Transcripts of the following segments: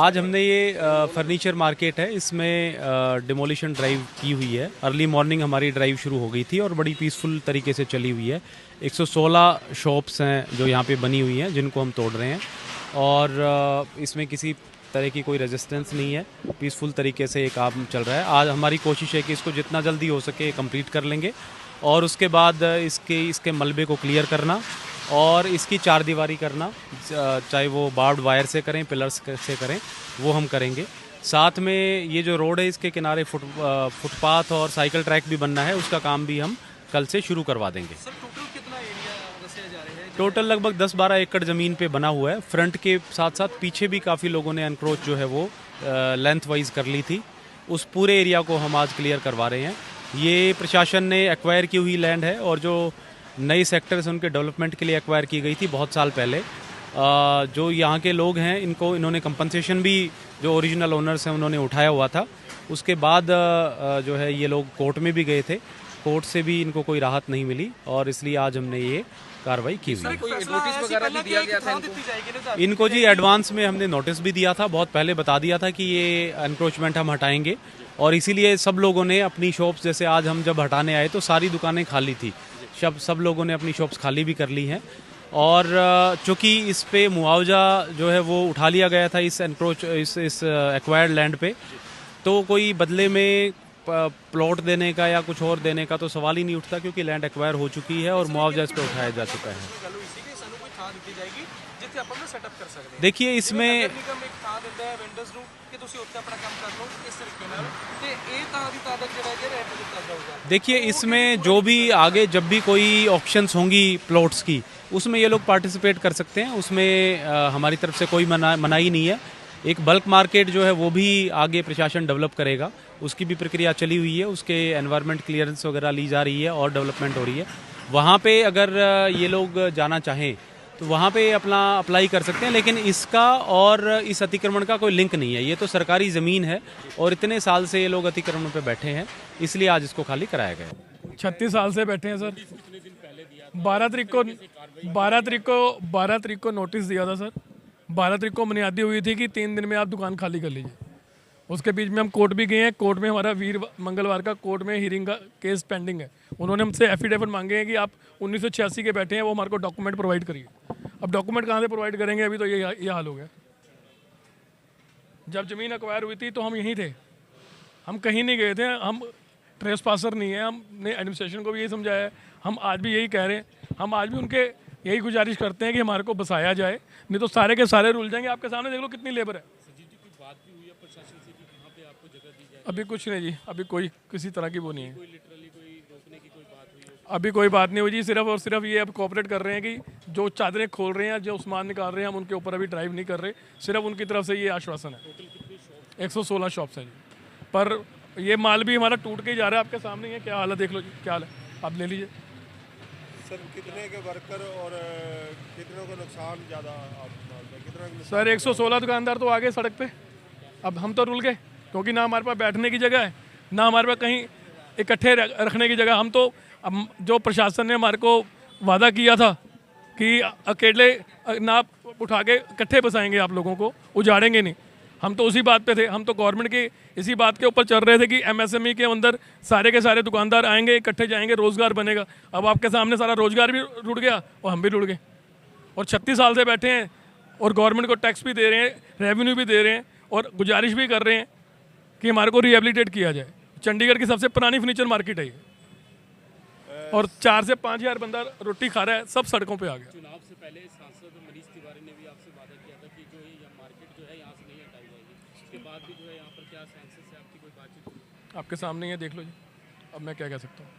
आज हमने ये फर्नीचर मार्केट है, इसमें डिमोलिशन ड्राइव की हुई है। अर्ली मॉर्निंग हमारी ड्राइव शुरू हो गई थी और बड़ी पीसफुल तरीके से चली हुई है। 116 शॉप्स हैं जो यहाँ पे बनी हुई हैं, जिनको हम तोड़ रहे हैं और इसमें किसी तरह की कोई रेजिस्टेंस नहीं है। पीसफुल तरीके से ये काम चल रहा है। आज हमारी कोशिश है कि इसको जितना जल्दी हो सके कंप्लीट कर लेंगे और उसके बाद इसके मलबे को क्लियर करना और इसकी चार दीवारी करना, चाहे वो बार्ड वायर से करें, पिलर्स से करें, वो हम करेंगे। साथ में ये जो रोड है इसके किनारे फुटपाथ और साइकिल ट्रैक भी बनना है, उसका काम भी हम कल से शुरू करवा देंगे। सर टोटल कितना एरिया रसे जा रहे हैं? टोटल लगभग 10-12 एकड़ ज़मीन पे बना हुआ है। फ्रंट के साथ साथ पीछे भी काफ़ी लोगों ने एनक्रोच जो है वो लेंथ वाइज कर ली थी। उस पूरे एरिया को हम आज क्लियर करवा रहे हैं। ये प्रशासन ने एक्वायर की हुई लैंड है और जो नई सेक्टर्स उनके डेवलपमेंट के लिए एक्वायर की गई थी बहुत साल पहले। जो यहाँ के लोग हैं इन्होंने कंपनसेशन भी जो ओरिजिनल ओनर्स हैं उन्होंने उठाया हुआ था। उसके बाद जो है ये लोग कोर्ट में भी गए थे, कोर्ट से भी इनको कोई राहत नहीं मिली और इसलिए आज हमने ये कार्रवाई की हुई है। नोटिस वगैरह भी दिया गया था इनको जी एडवांस में हमने नोटिस भी दिया था, बहुत पहले बता दिया था कि ये एनक्रोचमेंट हम हटाएंगे और इसीलिए सब लोगों ने अपनी शॉप्स, जैसे आज हम जब हटाने आए तो सारी दुकानें खाली थी, सब लोगों ने अपनी शॉप्स खाली भी कर ली हैं और चूँकि इस पे मुआवजा जो है वो उठा लिया गया था इस एक्वायर्ड लैंड पे, तो कोई बदले में प्लॉट देने का या कुछ और देने का तो सवाल ही नहीं उठता क्योंकि लैंड एक्वायर हो चुकी है और मुआवजा इस पर उठाया जा चुका है। देखिए इसमें जो भी आगे जब भी कोई ऑक्शंस होंगी प्लॉट्स की, उसमें ये लोग पार्टिसिपेट कर सकते हैं। उसमें हमारी तरफ से कोई मनाही नहीं है। एक बल्क मार्केट जो है वो भी आगे प्रशासन डेवलप करेगा, उसकी भी प्रक्रिया चली हुई है, उसके एनवायरनमेंट क्लियरेंस वगैरह ली जा रही है और डेवलपमेंट हो रही है। वहाँ पे अगर ये लोग जाना चाहें तो वहाँ पे अपना अप्लाई कर सकते हैं, लेकिन इसका और इस अतिक्रमण का कोई लिंक नहीं है। ये तो सरकारी ज़मीन है और इतने साल से ये लोग अतिक्रमण पे बैठे हैं, इसलिए आज इसको खाली कराया गया। 36 साल से बैठे हैं सर। 12 तारीख को नोटिस दिया था सर। 12 तारीख को बुनियादी हुई थी कि 3 दिन में आप दुकान खाली कर लीजिए। उसके बीच में हम कोर्ट भी गए हैं। कोर्ट में हमारा मंगलवार का कोर्ट में हियरिंग का केस पेंडिंग है। उन्होंने हमसे एफिडेविट मांगे हैं कि आप 1986 के बैठे हैं, वो हमारे को डॉक्यूमेंट प्रोवाइड करिए। अब डॉक्यूमेंट कहाँ से प्रोवाइड करेंगे? अभी तो ये हाल हो गया। जब ज़मीन एक्वायर हुई थी तो हम यहीं थे, हम कहीं नहीं गए थे। हम ट्रेस पासर नहीं है। हमने एडमिनिस्ट्रेशन को भी यही समझाया है। हम आज भी यही कह रहे हैं। हम आज भी उनके यही गुजारिश करते हैं कि हमारे को बसाया जाए, नहीं तो सारे के सारे रुल जाएंगे। आपके सामने देख लो कितनी लेबर है। अभी कुछ नहीं जी, अभी कोई किसी तरह की वो नहीं है। अभी कोई बात नहीं हुई जी। सिर्फ और सिर्फ ये अब कोऑपरेट कर रहे हैं कि जो चादरें खोल रहे हैं, जो सामान निकाल रहे हैं, हम उनके ऊपर अभी ड्राइव नहीं कर रहे। सिर्फ उनकी तरफ से ये आश्वासन है। 116 शॉप्स हैं जी, पर ये माल भी हमारा टूट के ही जा रहा है। आपके सामने ही है, क्या हाल है देख लो जी, क्या हाल है, आप ले लीजिए। सर कितने के वर्कर और कितनों का नुकसान ज़्यादा? सर 116 दुकानदार तो आ गए सड़क पे। अब हम तो रुल गए क्योंकि ना हमारे पास बैठने की जगह है, ना हमारे पास कहीं इकट्ठे रखने की जगह। हम तो अब जो प्रशासन ने हमारे को वादा किया था कि अकेले ना उठा के इकट्ठे बसाएंगे, आप लोगों को उजाड़ेंगे नहीं, हम तो उसी बात पे थे। हम तो गवर्नमेंट की इसी बात के ऊपर चल रहे थे कि एमएसएमई के अंदर सारे के सारे दुकानदार आएंगे, इकट्ठे जाएंगे, रोज़गार बनेगा। अब आपके सामने सारा रोज़गार भी रुड़ गया और हम भी रुड़ गए। और 36 साल से बैठे हैं और गवर्नमेंट को टैक्स भी दे रहे हैं, रेवेन्यू भी दे रहे हैं और गुजारिश भी कर रहे हैं कि हमारे को रिहेबिलिटेट किया जाए। चंडीगढ़ की सबसे पुरानी फर्नीचर मार्केट है ये और 4 से 5 हज़ार बंदा रोटी खा रहा है, सब सड़कों पे आ गया। चुनाव से पहले सांसद मनीष तिवारी ने भी आपसे वादा किया था कि जो ये मार्केट जो है यहाँ से नहीं हटाई जाएगी। उसके बाद भी जो है यहाँ पर क्या सांसद से आपकी कोई बातचीत हुई? आपके सामने ये देख लो जी, अब मैं क्या कह सकता हूँ।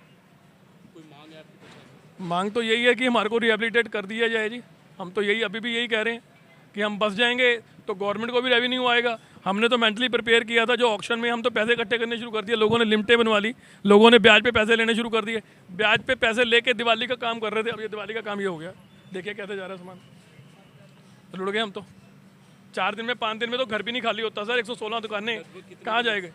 कोई मांग है आपकी प्रशासन? मांग तो यही है कि हमारे को रिहेबिलिटेट कर दिया जाए जी। हम तो यही अभी भी यही कह रहे हैं कि हम बस जाएंगे तो गवर्नमेंट को भी रेवेन्यू आएगा। हमने तो मेंटली प्रिपेयर किया था। जो ऑक्शन में हम तो पैसे इकट्ठे करने शुरू कर दिए, लोगों ने लिमिटें बनवा ली, लोगों ने ब्याज पे पैसे लेने शुरू कर दिए। ब्याज पे पैसे लेके दिवाली का काम कर रहे थे। अब ये दिवाली का काम ये हो गया, देखिए कैसे जा रहा है सामान, रुड़ गए हम तो। 4 दिन में 5 दिन में तो घर भी नहीं खाली होता सर। 116 दुकानें कहाँ जाएंगे?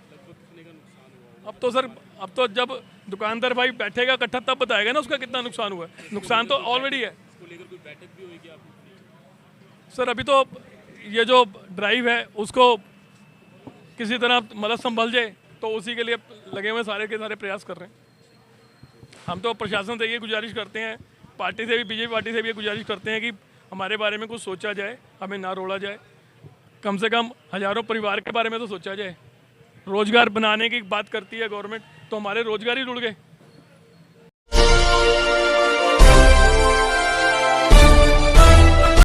अब तो सर, अब तो जब दुकानदार भाई बैठेगा इकट्ठा तब बताएगा ना उसका कितना नुकसान हुआ है। नुकसान तो ऑलरेडी है सर। अभी तो ये जो ड्राइव है उसको किसी तरह मतलब संभल जाए, तो उसी के लिए लगे हुए सारे के सारे प्रयास कर रहे हैं। हम तो प्रशासन से ये गुजारिश करते हैं, पार्टी से भी, बीजेपी पार्टी से भी ये गुजारिश करते हैं कि हमारे बारे में कुछ सोचा जाए, हमें ना रोड़ा जाए, कम से कम हज़ारों परिवार के बारे में तो सोचा जाए। रोज़गार बनाने की बात करती है गवर्नमेंट, तो हमारे रोज़गार ही रुड़ गए।